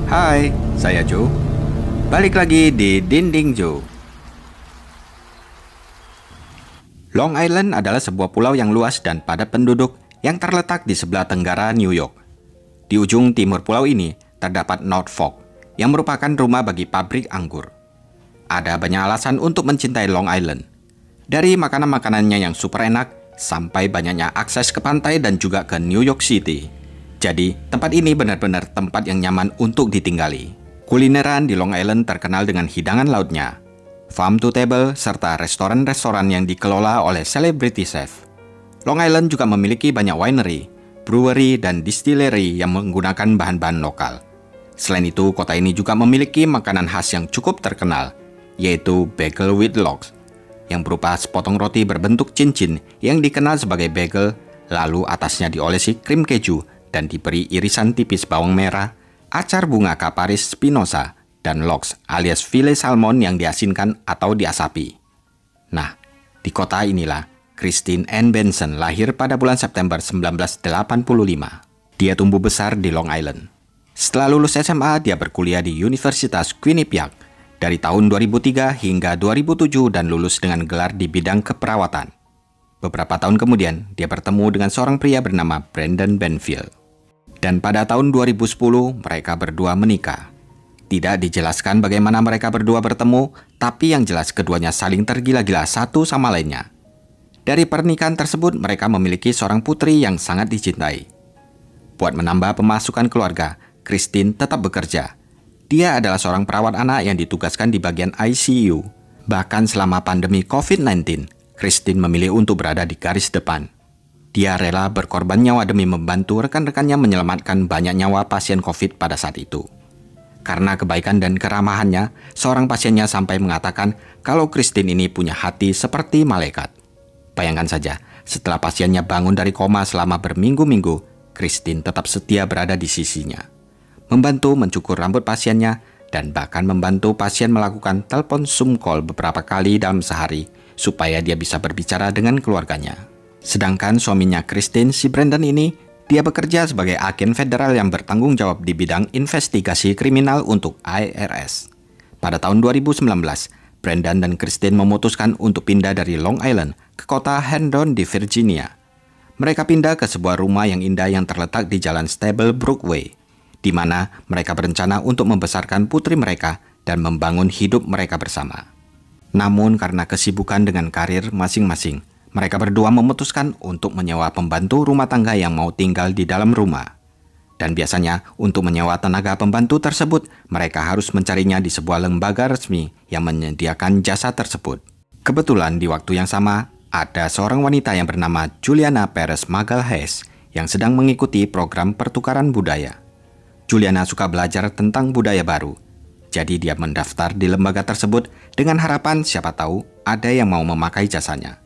Hai, saya Joe. Balik lagi di Dinding Joe. Long Island adalah sebuah pulau yang luas dan padat penduduk yang terletak di sebelah tenggara New York. Di ujung timur pulau ini terdapat North Fork, yang merupakan rumah bagi pabrik anggur. Ada banyak alasan untuk mencintai Long Island. Dari makanan-makanannya yang super enak, sampai banyaknya akses ke pantai dan juga ke New York City. Jadi, tempat ini benar-benar tempat yang nyaman untuk ditinggali. Kulineran di Long Island terkenal dengan hidangan lautnya, farm to table, serta restoran-restoran yang dikelola oleh selebriti chef. Long Island juga memiliki banyak winery, brewery, dan distillery yang menggunakan bahan-bahan lokal. Selain itu, kota ini juga memiliki makanan khas yang cukup terkenal, yaitu bagel with lox, yang berupa sepotong roti berbentuk cincin yang dikenal sebagai bagel, lalu atasnya diolesi krim keju dan diberi irisan tipis bawang merah, acar bunga Caparis spinosa, dan lox alias filet salmon yang diasinkan atau diasapi. Nah, di kota inilah Christine Ann Benson lahir pada bulan September 1985. Dia tumbuh besar di Long Island. Setelah lulus SMA, dia berkuliah di Universitas Quinnipiac dari tahun 2003 hingga 2007 dan lulus dengan gelar di bidang keperawatan. Beberapa tahun kemudian, dia bertemu dengan seorang pria bernama Brandon Benfield. Dan pada tahun 2010, mereka berdua menikah. Tidak dijelaskan bagaimana mereka berdua bertemu, tapi yang jelas keduanya saling tergila-gila satu sama lainnya. Dari pernikahan tersebut, mereka memiliki seorang putri yang sangat dicintai. Buat menambah pemasukan keluarga, Christine tetap bekerja. Dia adalah seorang perawat anak yang ditugaskan di bagian ICU. Bahkan selama pandemi COVID-19, Christine memilih untuk berada di garis depan. Dia rela berkorban nyawa demi membantu rekan-rekannya menyelamatkan banyak nyawa pasien COVID pada saat itu. Karena kebaikan dan keramahannya, seorang pasiennya sampai mengatakan kalau Christine ini punya hati seperti malaikat. Bayangkan saja, setelah pasiennya bangun dari koma selama berminggu-minggu, Christine tetap setia berada di sisinya. Membantu mencukur rambut pasiennya, dan bahkan membantu pasien melakukan telepon Zoom call beberapa kali dalam sehari, supaya dia bisa berbicara dengan keluarganya. Sedangkan suaminya Christine, si Brandon ini, dia bekerja sebagai agen federal yang bertanggung jawab di bidang investigasi kriminal untuk IRS. Pada tahun 2019, Brandon dan Christine memutuskan untuk pindah dari Long Island ke kota Herndon di Virginia. Mereka pindah ke sebuah rumah yang indah yang terletak di jalan Stable Brookway, di mana mereka berencana untuk membesarkan putri mereka dan membangun hidup mereka bersama. Namun karena kesibukan dengan karir masing-masing, mereka berdua memutuskan untuk menyewa pembantu rumah tangga yang mau tinggal di dalam rumah. Dan biasanya untuk menyewa tenaga pembantu tersebut, mereka harus mencarinya di sebuah lembaga resmi yang menyediakan jasa tersebut. Kebetulan di waktu yang sama, ada seorang wanita yang bernama Juliana Perez Magalhaes yang sedang mengikuti program pertukaran budaya. Juliana suka belajar tentang budaya baru. Jadi dia mendaftar di lembaga tersebut dengan harapan siapa tahu ada yang mau memakai jasanya.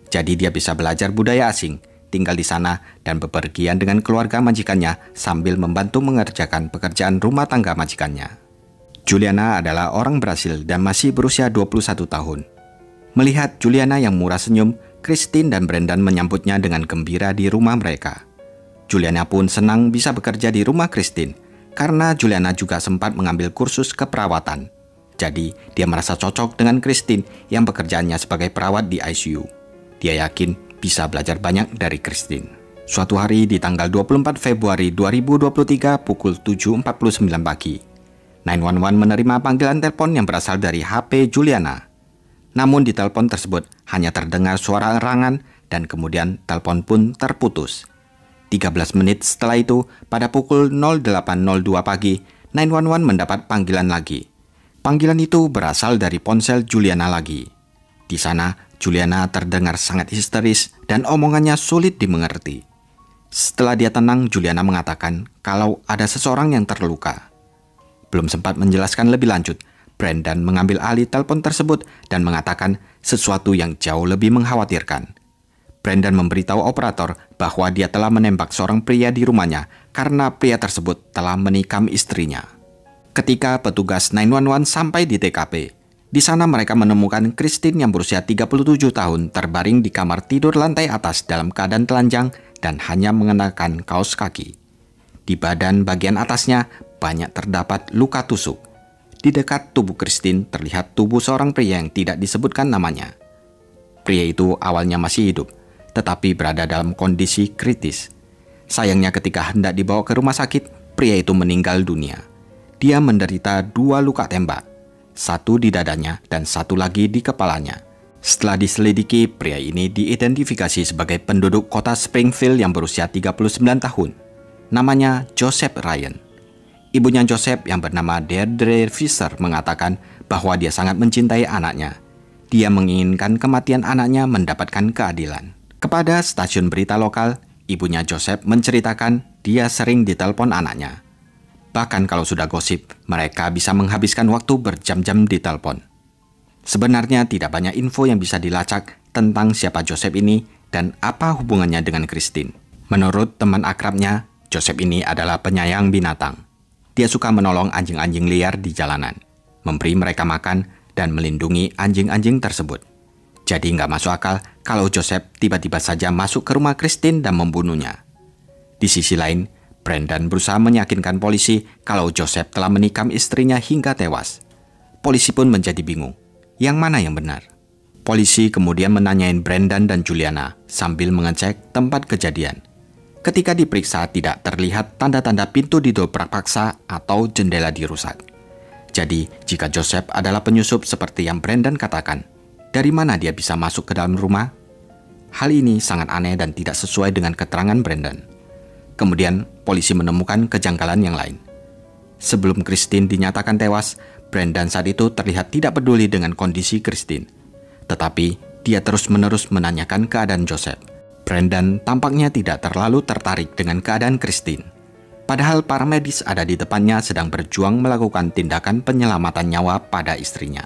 Jadi dia bisa belajar budaya asing, tinggal di sana, dan bepergian dengan keluarga majikannya sambil membantu mengerjakan pekerjaan rumah tangga majikannya. Juliana adalah orang Brasil dan masih berusia 21 tahun. Melihat Juliana yang murah senyum, Christine dan Brandon menyambutnya dengan gembira di rumah mereka. Juliana pun senang bisa bekerja di rumah Christine, karena Juliana juga sempat mengambil kursus keperawatan. Jadi, dia merasa cocok dengan Christine yang pekerjaannya sebagai perawat di ICU. Dia yakin bisa belajar banyak dari Christine. Suatu hari di tanggal 24 Februari 2023 pukul 7.49 pagi, 911 menerima panggilan telepon yang berasal dari HP Juliana. Namun di telepon tersebut hanya terdengar suara erangan dan kemudian telepon pun terputus. 13 menit setelah itu, pada pukul 08.02 pagi, 911 mendapat panggilan lagi. Panggilan itu berasal dari ponsel Juliana lagi. Di sana, Juliana terdengar sangat histeris dan omongannya sulit dimengerti. Setelah dia tenang, Juliana mengatakan kalau ada seseorang yang terluka. Belum sempat menjelaskan lebih lanjut, Brandon mengambil alih telepon tersebut dan mengatakan sesuatu yang jauh lebih mengkhawatirkan. Brandon memberitahu operator bahwa dia telah menembak seorang pria di rumahnya karena pria tersebut telah menikam istrinya. Ketika petugas 911 sampai di TKP, di sana mereka menemukan Christine yang berusia 37 tahun terbaring di kamar tidur lantai atas dalam keadaan telanjang dan hanya mengenakan kaos kaki. Di badan bagian atasnya banyak terdapat luka tusuk. Di dekat tubuh Christine terlihat tubuh seorang pria yang tidak disebutkan namanya. Pria itu awalnya masih hidup, tetapi berada dalam kondisi kritis. Sayangnya ketika hendak dibawa ke rumah sakit, pria itu meninggal dunia. Dia menderita 2 luka tembak, satu di dadanya dan satu lagi di kepalanya. Setelah diselidiki, pria ini diidentifikasi sebagai penduduk kota Springfield yang berusia 39 tahun. Namanya Joseph Ryan. Ibunya Joseph yang bernama Deirdre Fisher mengatakan bahwa dia sangat mencintai anaknya. Dia menginginkan kematian anaknya mendapatkan keadilan. Kepada stasiun berita lokal, ibunya Joseph menceritakan dia sering ditelepon anaknya. Bahkan kalau sudah gosip, mereka bisa menghabiskan waktu berjam-jam di telepon. Sebenarnya tidak banyak info yang bisa dilacak tentang siapa Joseph ini dan apa hubungannya dengan Christine. Menurut teman akrabnya, Joseph ini adalah penyayang binatang. Dia suka menolong anjing-anjing liar di jalanan, memberi mereka makan, dan melindungi anjing-anjing tersebut. Jadi nggak masuk akal kalau Joseph tiba-tiba saja masuk ke rumah Christine dan membunuhnya. Di sisi lain, Brendan berusaha meyakinkan polisi kalau Joseph telah menikam istrinya hingga tewas. Polisi pun menjadi bingung, yang mana yang benar? Polisi kemudian menanyain Brendan dan Juliana sambil mengecek tempat kejadian. Ketika diperiksa tidak terlihat tanda-tanda pintu didobrak paksa atau jendela dirusak. Jadi, jika Joseph adalah penyusup seperti yang Brendan katakan, dari mana dia bisa masuk ke dalam rumah? Hal ini sangat aneh dan tidak sesuai dengan keterangan Brendan. Kemudian, polisi menemukan kejanggalan yang lain. Sebelum Christine dinyatakan tewas, Brendan saat itu terlihat tidak peduli dengan kondisi Christine. Tetapi, dia terus-menerus menanyakan keadaan Joseph. Brendan tampaknya tidak terlalu tertarik dengan keadaan Christine. Padahal para medis ada di depannya sedang berjuang melakukan tindakan penyelamatan nyawa pada istrinya.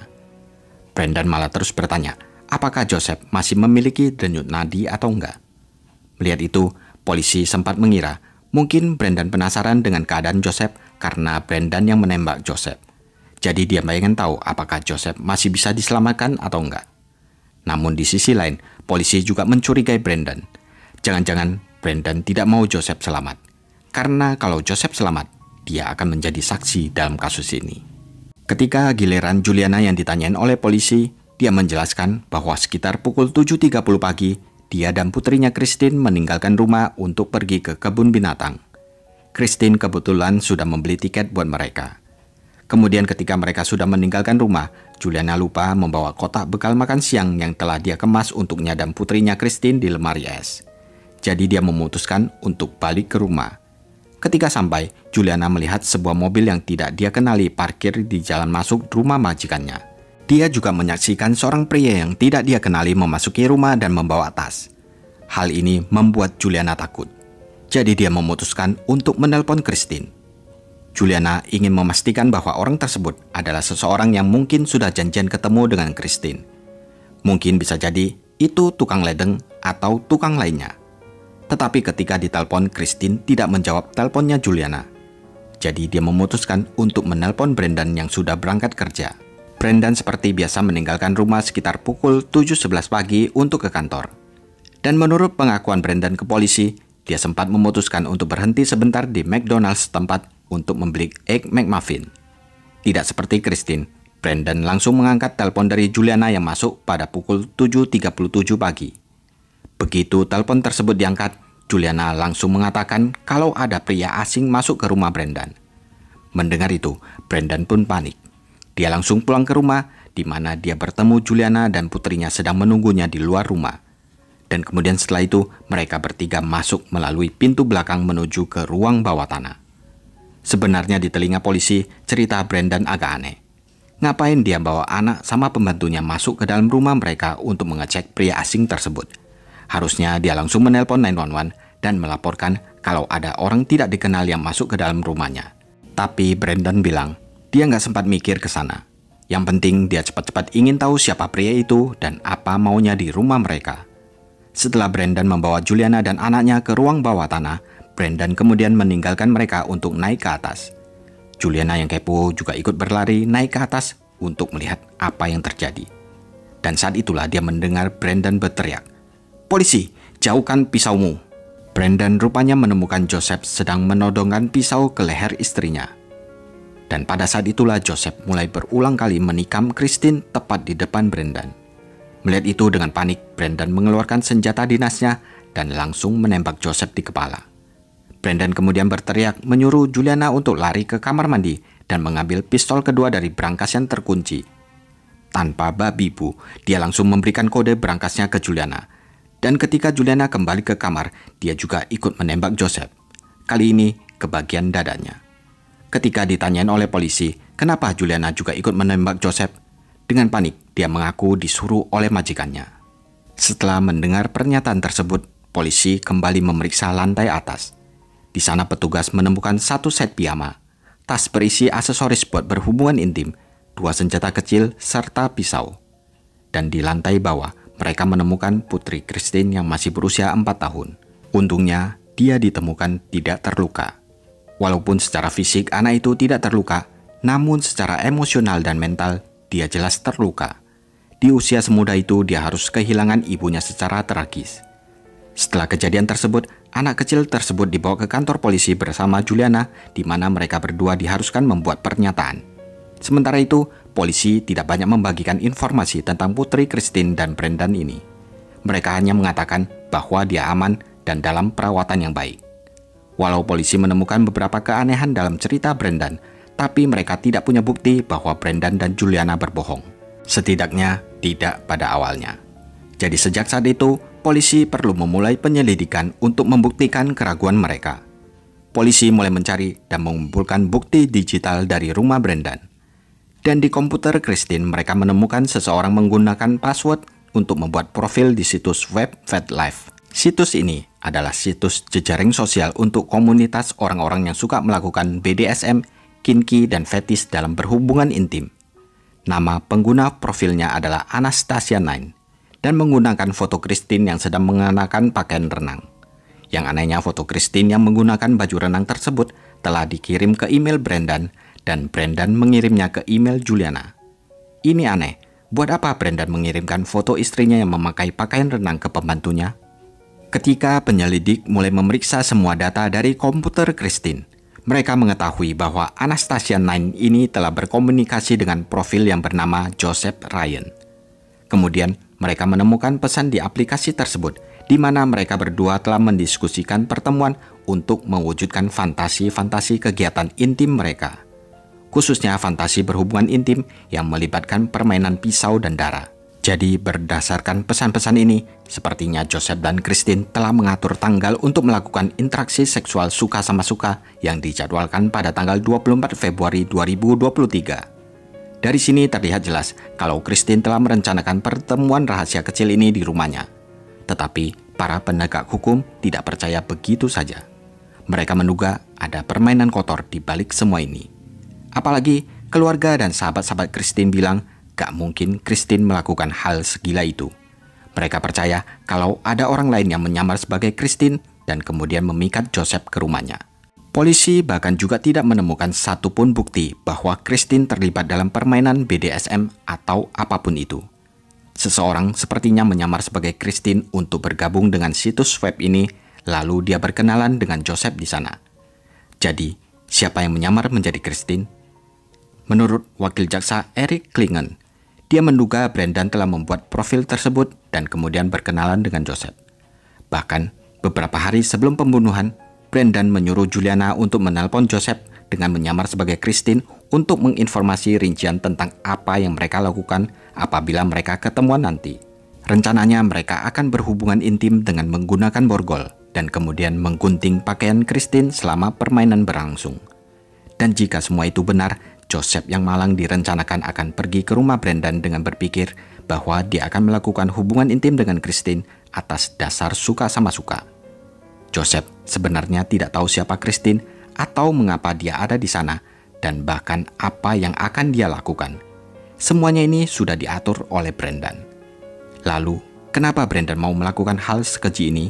Brendan malah terus bertanya, apakah Joseph masih memiliki denyut nadi atau enggak? Melihat itu, polisi sempat mengira mungkin Brendan penasaran dengan keadaan Joseph karena Brendan yang menembak Joseph. Jadi dia pengen tahu apakah Joseph masih bisa diselamatkan atau enggak. Namun di sisi lain, polisi juga mencurigai Brendan. Jangan-jangan Brendan tidak mau Joseph selamat. Karena kalau Joseph selamat, dia akan menjadi saksi dalam kasus ini. Ketika giliran Juliana yang ditanyain oleh polisi, dia menjelaskan bahwa sekitar pukul 7.30 pagi, dia dan putrinya Christine meninggalkan rumah untuk pergi ke kebun binatang. Christine kebetulan sudah membeli tiket buat mereka. Kemudian ketika mereka sudah meninggalkan rumah, Juliana lupa membawa kotak bekal makan siang yang telah dia kemas untuknya dan putrinya Christine di lemari es. Jadi dia memutuskan untuk balik ke rumah. Ketika sampai, Juliana melihat sebuah mobil yang tidak dia kenali parkir di jalan masuk rumah majikannya. Dia juga menyaksikan seorang pria yang tidak dia kenali memasuki rumah dan membawa tas. Hal ini membuat Juliana takut. Jadi dia memutuskan untuk menelpon Christine. Juliana ingin memastikan bahwa orang tersebut adalah seseorang yang mungkin sudah janjian ketemu dengan Christine. Mungkin bisa jadi itu tukang ledeng atau tukang lainnya. Tetapi ketika ditelepon, Christine tidak menjawab teleponnya Juliana. Jadi dia memutuskan untuk menelpon Brendan yang sudah berangkat kerja. Brendan seperti biasa meninggalkan rumah sekitar pukul 7.11 pagi untuk ke kantor. Dan menurut pengakuan Brendan ke polisi, dia sempat memutuskan untuk berhenti sebentar di McDonald's tempat untuk membeli Egg McMuffin. Tidak seperti Christine, Brendan langsung mengangkat telepon dari Juliana yang masuk pada pukul 7.37 pagi. Begitu telepon tersebut diangkat, Juliana langsung mengatakan kalau ada pria asing masuk ke rumah Brendan. Mendengar itu, Brendan pun panik. Dia langsung pulang ke rumah, di mana dia bertemu Juliana dan putrinya sedang menunggunya di luar rumah. Dan kemudian setelah itu, mereka bertiga masuk melalui pintu belakang menuju ke ruang bawah tanah. Sebenarnya di telinga polisi, cerita Brendan agak aneh. Ngapain dia bawa anak sama pembantunya masuk ke dalam rumah mereka untuk mengecek pria asing tersebut? Harusnya dia langsung menelpon 911 dan melaporkan kalau ada orang tidak dikenal yang masuk ke dalam rumahnya. Tapi Brendan bilang, dia nggak sempat mikir ke sana. Yang penting dia cepat-cepat ingin tahu siapa pria itu dan apa maunya di rumah mereka. Setelah Brendan membawa Juliana dan anaknya ke ruang bawah tanah, Brendan kemudian meninggalkan mereka untuk naik ke atas. Juliana yang kepo juga ikut berlari naik ke atas untuk melihat apa yang terjadi. Dan saat itulah dia mendengar Brendan berteriak, "Polisi, jauhkan pisaumu!" Brendan rupanya menemukan Joseph sedang menodongkan pisau ke leher istrinya. Dan pada saat itulah Joseph mulai berulang kali menikam Christine tepat di depan Brendan. Melihat itu dengan panik, Brendan mengeluarkan senjata dinasnya dan langsung menembak Joseph di kepala. Brendan kemudian berteriak menyuruh Juliana untuk lari ke kamar mandi dan mengambil pistol kedua dari brankas yang terkunci. Tanpa babi bu, dia langsung memberikan kode brankasnya ke Juliana. Dan ketika Juliana kembali ke kamar, dia juga ikut menembak Joseph. Kali ini ke bagian dadanya. Ketika ditanyain oleh polisi, kenapa Juliana juga ikut menembak Joseph? Dengan panik, dia mengaku disuruh oleh majikannya. Setelah mendengar pernyataan tersebut, polisi kembali memeriksa lantai atas. Di sana petugas menemukan satu set piyama, tas berisi aksesoris buat berhubungan intim, 2 senjata kecil, serta pisau. Dan di lantai bawah, mereka menemukan putri Christine yang masih berusia 4 tahun. Untungnya, dia ditemukan tidak terluka. Walaupun secara fisik anak itu tidak terluka, namun secara emosional dan mental, dia jelas terluka. Di usia semuda itu, dia harus kehilangan ibunya secara tragis. Setelah kejadian tersebut, anak kecil tersebut dibawa ke kantor polisi bersama Juliana, di mana mereka berdua diharuskan membuat pernyataan. Sementara itu, polisi tidak banyak membagikan informasi tentang putri Christine dan Brendan ini. Mereka hanya mengatakan bahwa dia aman dan dalam perawatan yang baik. Walau polisi menemukan beberapa keanehan dalam cerita Brendan, tapi mereka tidak punya bukti bahwa Brendan dan Juliana berbohong. Setidaknya tidak pada awalnya. Jadi sejak saat itu, polisi perlu memulai penyelidikan untuk membuktikan keraguan mereka. Polisi mulai mencari dan mengumpulkan bukti digital dari rumah Brendan. Dan di komputer Christine, mereka menemukan seseorang menggunakan password untuk membuat profil di situs web FetLife. Situs ini adalah situs jejaring sosial untuk komunitas orang-orang yang suka melakukan BDSM, kinky, dan fetish dalam berhubungan intim. Nama pengguna profilnya adalah Anastasia9 dan menggunakan foto Christine yang sedang mengenakan pakaian renang. Yang anehnya, foto Christine yang menggunakan baju renang tersebut telah dikirim ke email Brendan dan Brendan mengirimnya ke email Juliana. Ini aneh, buat apa Brendan mengirimkan foto istrinya yang memakai pakaian renang ke pembantunya? Ketika penyelidik mulai memeriksa semua data dari komputer Christine, mereka mengetahui bahwa Anastasia9 ini telah berkomunikasi dengan profil yang bernama Joseph Ryan. Kemudian, mereka menemukan pesan di aplikasi tersebut, di mana mereka berdua telah mendiskusikan pertemuan untuk mewujudkan fantasi-fantasi kegiatan intim mereka. Khususnya fantasi berhubungan intim yang melibatkan permainan pisau dan darah. Jadi berdasarkan pesan-pesan ini, sepertinya Joseph dan Christine telah mengatur tanggal untuk melakukan interaksi seksual suka sama suka yang dijadwalkan pada tanggal 24 Februari 2023. Dari sini terlihat jelas kalau Christine telah merencanakan pertemuan rahasia kecil ini di rumahnya. Tetapi para penegak hukum tidak percaya begitu saja. Mereka menduga ada permainan kotor di balik semua ini. Apalagi keluarga dan sahabat-sahabat Christine bilang gak mungkin Christine melakukan hal segila itu. Mereka percaya kalau ada orang lain yang menyamar sebagai Christine dan kemudian memikat Joseph ke rumahnya. Polisi bahkan juga tidak menemukan satupun bukti bahwa Christine terlibat dalam permainan BDSM atau apapun itu. Seseorang sepertinya menyamar sebagai Christine untuk bergabung dengan situs web ini, lalu dia berkenalan dengan Joseph di sana. Jadi, siapa yang menyamar menjadi Christine? Menurut wakil jaksa Eric Klingen, dia menduga Brendan telah membuat profil tersebut dan kemudian berkenalan dengan Joseph. Bahkan, beberapa hari sebelum pembunuhan, Brendan menyuruh Juliana untuk menelpon Joseph dengan menyamar sebagai Christine untuk menginformasi rincian tentang apa yang mereka lakukan apabila mereka ketemuan nanti. Rencananya mereka akan berhubungan intim dengan menggunakan borgol dan kemudian menggunting pakaian Christine selama permainan berlangsung. Dan jika semua itu benar, Joseph yang malang direncanakan akan pergi ke rumah Brendan dengan berpikir bahwa dia akan melakukan hubungan intim dengan Christine atas dasar suka sama suka. Joseph sebenarnya tidak tahu siapa Christine atau mengapa dia ada di sana dan bahkan apa yang akan dia lakukan. Semuanya ini sudah diatur oleh Brendan. Lalu, kenapa Brendan mau melakukan hal sekeji ini?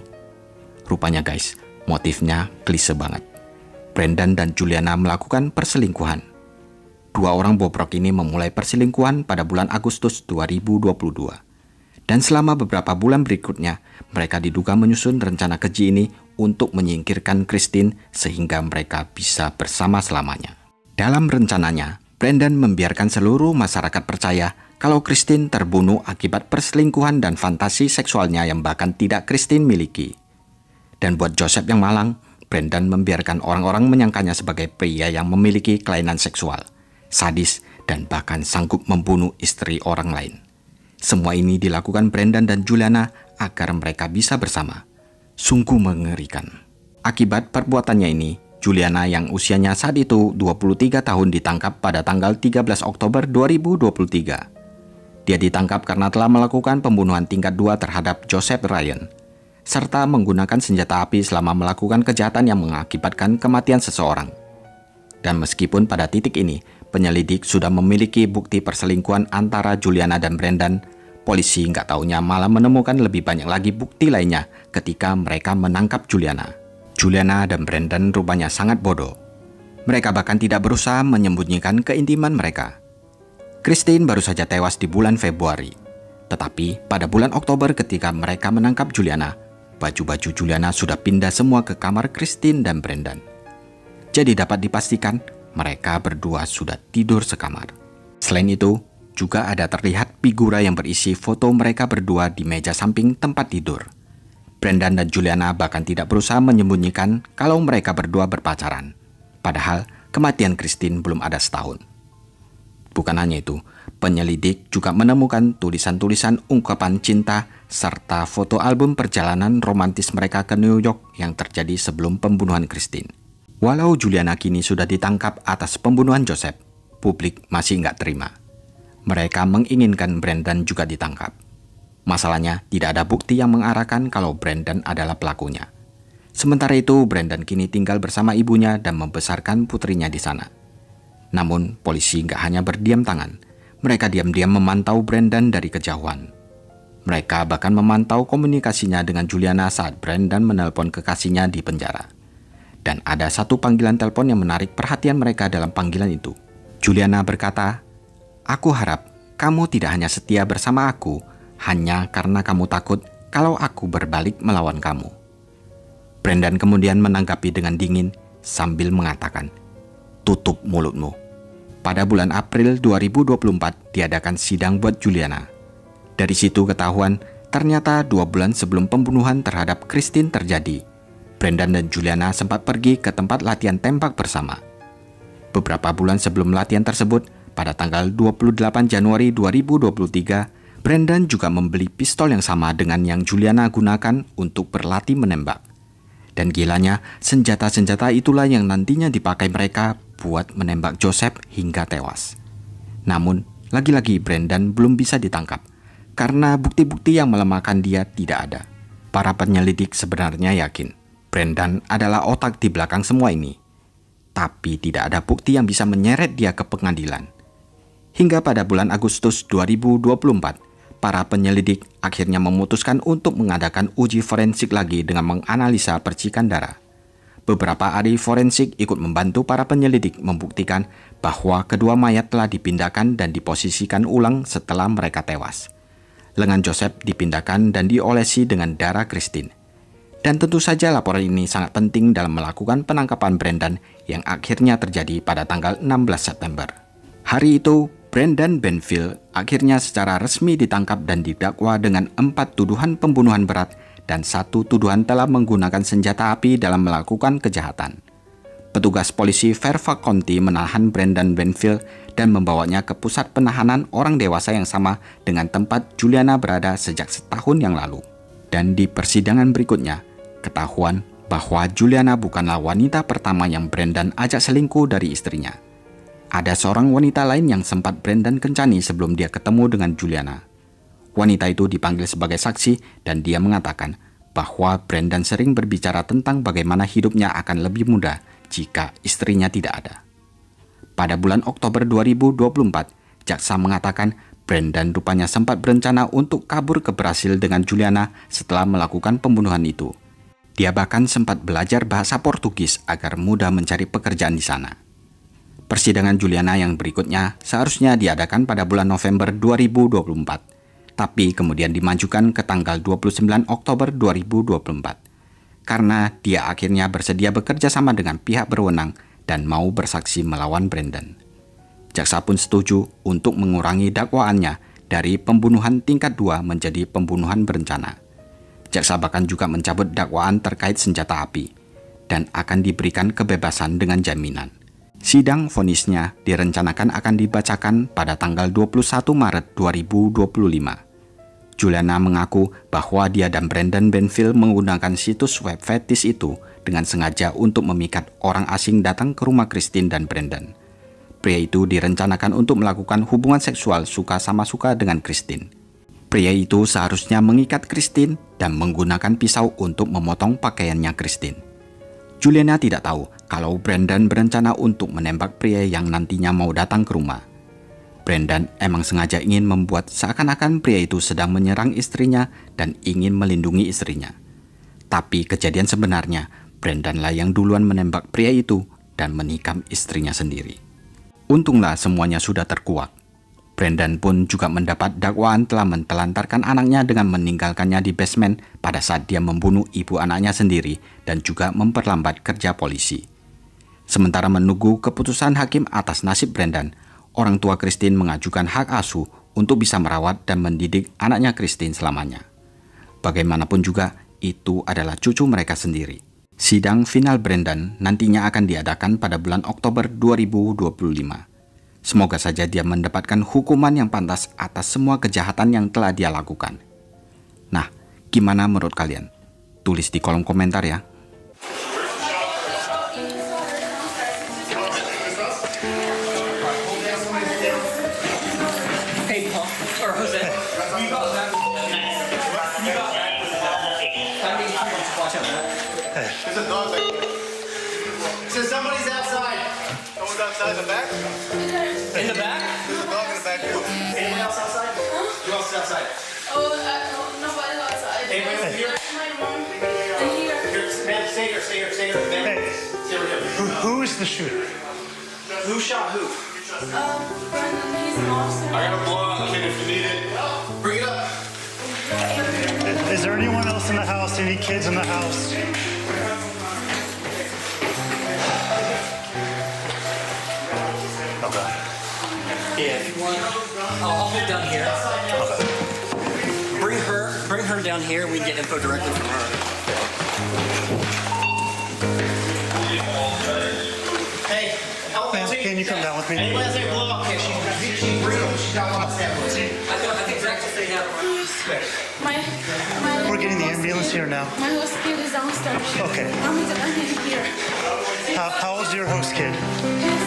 Rupanya guys, motifnya klise banget. Brendan dan Juliana melakukan perselingkuhan. Dua orang bobrok ini memulai perselingkuhan pada bulan Agustus 2022. Dan selama beberapa bulan berikutnya, mereka diduga menyusun rencana keji ini untuk menyingkirkan Christine sehingga mereka bisa bersama selamanya. Dalam rencananya, Brandon membiarkan seluruh masyarakat percaya kalau Christine terbunuh akibat perselingkuhan dan fantasi seksualnya yang bahkan tidak Christine miliki. Dan buat Joseph yang malang, Brandon membiarkan orang-orang menyangkanya sebagai pria yang memiliki kelainan seksual, sadis, dan bahkan sanggup membunuh istri orang lain. Semua ini dilakukan Brandon dan Juliana agar mereka bisa bersama. Sungguh mengerikan. Akibat perbuatannya ini, Juliana yang usianya saat itu 23 tahun ditangkap pada tanggal 13 Oktober 2023. Dia ditangkap karena telah melakukan pembunuhan tingkat 2 terhadap Joseph Ryan, serta menggunakan senjata api selama melakukan kejahatan yang mengakibatkan kematian seseorang. Dan meskipun pada titik ini, penyelidik sudah memiliki bukti perselingkuhan antara Juliana dan Brandon, polisi nggak taunya malah menemukan lebih banyak lagi bukti lainnya ketika mereka menangkap Juliana. Juliana dan Brandon rupanya sangat bodoh. Mereka bahkan tidak berusaha menyembunyikan keintiman mereka. Christine baru saja tewas di bulan Februari. Tetapi pada bulan Oktober ketika mereka menangkap Juliana, baju-baju Juliana sudah pindah semua ke kamar Christine dan Brandon. Jadi dapat dipastikan mereka berdua sudah tidur sekamar. Selain itu, juga ada terlihat figura yang berisi foto mereka berdua di meja samping tempat tidur. Brandon dan Juliana bahkan tidak berusaha menyembunyikan kalau mereka berdua berpacaran. Padahal kematian Christine belum ada setahun. Bukan hanya itu, penyelidik juga menemukan tulisan-tulisan ungkapan cinta serta foto album perjalanan romantis mereka ke New York yang terjadi sebelum pembunuhan Christine. Walau Juliana kini sudah ditangkap atas pembunuhan Joseph, publik masih nggak terima. Mereka menginginkan Brandon juga ditangkap. Masalahnya, tidak ada bukti yang mengarahkan kalau Brandon adalah pelakunya. Sementara itu, Brandon kini tinggal bersama ibunya dan membesarkan putrinya di sana. Namun, polisi nggak hanya berdiam tangan. Mereka diam-diam memantau Brandon dari kejauhan. Mereka bahkan memantau komunikasinya dengan Juliana saat Brandon menelpon kekasihnya di penjara. Dan ada satu panggilan telepon yang menarik perhatian mereka dalam panggilan itu. Juliana berkata, "Aku harap kamu tidak hanya setia bersama aku, hanya karena kamu takut kalau aku berbalik melawan kamu." Brandon kemudian menanggapi dengan dingin sambil mengatakan, "Tutup mulutmu." Pada bulan April 2024 diadakan sidang buat Juliana. Dari situ ketahuan ternyata 2 bulan sebelum pembunuhan terhadap Christine terjadi, Brandon dan Juliana sempat pergi ke tempat latihan tembak bersama. Beberapa bulan sebelum latihan tersebut, pada tanggal 28 Januari 2023, Brandon juga membeli pistol yang sama dengan yang Juliana gunakan untuk berlatih menembak. Dan gilanya, senjata-senjata itulah yang nantinya dipakai mereka buat menembak Joseph hingga tewas. Namun, lagi-lagi Brandon belum bisa ditangkap, karena bukti-bukti yang melemahkan dia tidak ada. Para penyelidik sebenarnya yakin, Brandon adalah otak di belakang semua ini. Tapi tidak ada bukti yang bisa menyeret dia ke pengadilan. Hingga pada bulan Agustus 2024, para penyelidik akhirnya memutuskan untuk mengadakan uji forensik lagi dengan menganalisa percikan darah. Beberapa ahli forensik ikut membantu para penyelidik membuktikan bahwa kedua mayat telah dipindahkan dan diposisikan ulang setelah mereka tewas. Lengan Joseph dipindahkan dan diolesi dengan darah Christine. Dan tentu saja laporan ini sangat penting dalam melakukan penangkapan Brandon yang akhirnya terjadi pada tanggal 16 September. Hari itu, Brandon Benfield akhirnya secara resmi ditangkap dan didakwa dengan 4 tuduhan pembunuhan berat dan 1 tuduhan telah menggunakan senjata api dalam melakukan kejahatan. Petugas polisi Fairfax County menahan Brandon Benfield dan membawanya ke pusat penahanan orang dewasa yang sama dengan tempat Juliana berada sejak setahun yang lalu. Dan di persidangan berikutnya, ketahuan bahwa Juliana bukanlah wanita pertama yang Brandon ajak selingkuh dari istrinya. Ada seorang wanita lain yang sempat Brandon kencani sebelum dia ketemu dengan Juliana. Wanita itu dipanggil sebagai saksi dan dia mengatakan bahwa Brandon sering berbicara tentang bagaimana hidupnya akan lebih mudah jika istrinya tidak ada. Pada bulan Oktober 2024, jaksa mengatakan Brandon rupanya sempat berencana untuk kabur ke Brasil dengan Juliana setelah melakukan pembunuhan itu. Dia bahkan sempat belajar bahasa Portugis agar mudah mencari pekerjaan di sana. Persidangan Juliana yang berikutnya seharusnya diadakan pada bulan November 2024, tapi kemudian dimajukan ke tanggal 29 Oktober 2024, karena dia akhirnya bersedia bekerja sama dengan pihak berwenang dan mau bersaksi melawan Brandon. Jaksa pun setuju untuk mengurangi dakwaannya dari pembunuhan tingkat 2 menjadi pembunuhan berencana. Jaksa bahkan juga mencabut dakwaan terkait senjata api dan akan diberikan kebebasan dengan jaminan. Sidang vonisnya direncanakan akan dibacakan pada tanggal 21 Maret 2025. Juliana mengaku bahwa dia dan Brandon Banfield menggunakan situs web fetish itu dengan sengaja untuk memikat orang asing datang ke rumah Christine dan Brandon. Pria itu direncanakan untuk melakukan hubungan seksual suka sama suka dengan Christine. Pria itu seharusnya mengikat Christine dan menggunakan pisau untuk memotong pakaiannya Christine. Juliana tidak tahu kalau Brandon berencana untuk menembak pria yang nantinya mau datang ke rumah. Brandon emang sengaja ingin membuat seakan-akan pria itu sedang menyerang istrinya dan ingin melindungi istrinya. Tapi kejadian sebenarnya, Brandon lah yang duluan menembak pria itu dan menikam istrinya sendiri. Untunglah semuanya sudah terkuak. Brandon pun juga mendapat dakwaan telah mentelantarkan anaknya dengan meninggalkannya di basement pada saat dia membunuh ibu anaknya sendiri dan juga memperlambat kerja polisi. Sementara menunggu keputusan hakim atas nasib Brandon, orang tua Christine mengajukan hak asuh untuk bisa merawat dan mendidik anaknya Christine selamanya. Bagaimanapun juga, itu adalah cucu mereka sendiri. Sidang final Brandon nantinya akan diadakan pada bulan Oktober 2025. Semoga saja dia mendapatkan hukuman yang pantas atas semua kejahatan yang telah dia lakukan. Nah, gimana menurut kalian? Tulis di kolom komentar ya. Hey, Paul, or Jose, you got that? You got that? That means you want to watch out, man. There's a dog back there. So somebody's outside. Someone's outside in the back? In the back? There's a dog in the back too. Anyone else outside? Who else is outside? Oh, nobody outside. Anybody over here? My mom and here. Here, man, stay here. Man. Hey, Stay over here. who is the shooter? Who shot who? Brandon, he's an officer. I got a blowout kit if you need it. Bring it up. Is there anyone else in the house? Any kids in the house? Okay. Yeah, if you want, I'll hold down here. Okay. Bring her down here. We can get info directly from her. Hey, help Ma'am, can you come down with me? Anybody has any blowout kit? She's real. She's got one on sample. I think Zach just said My We're getting the ambulance here now. my host kid is downstairs. Okay. I'm here. How old's your host kid? He's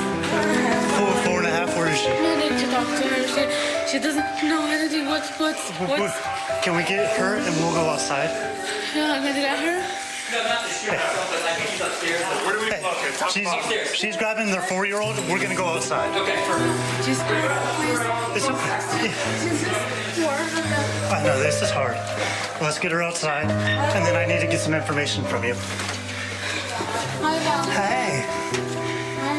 4.5. 4.5. Where is she? I need to talk to her. She doesn't know anything. What's Can we get her and we'll go outside? yeah, can I get her? No, not this year. I think she's upstairs. Where do we walk in? She's grabbing their 4-year-old. We're gonna go outside. Okay, perfect. She's please. It's okay. She's just 4. I know this is hard. Let's get her outside, and then I need to get some information from you. Hi, Val. Hey, Hi.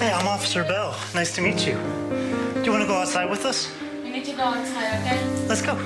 hey, I'm Officer Bell. Nice to meet you. Do you want to go outside with us? You need to go outside, okay? Let's go.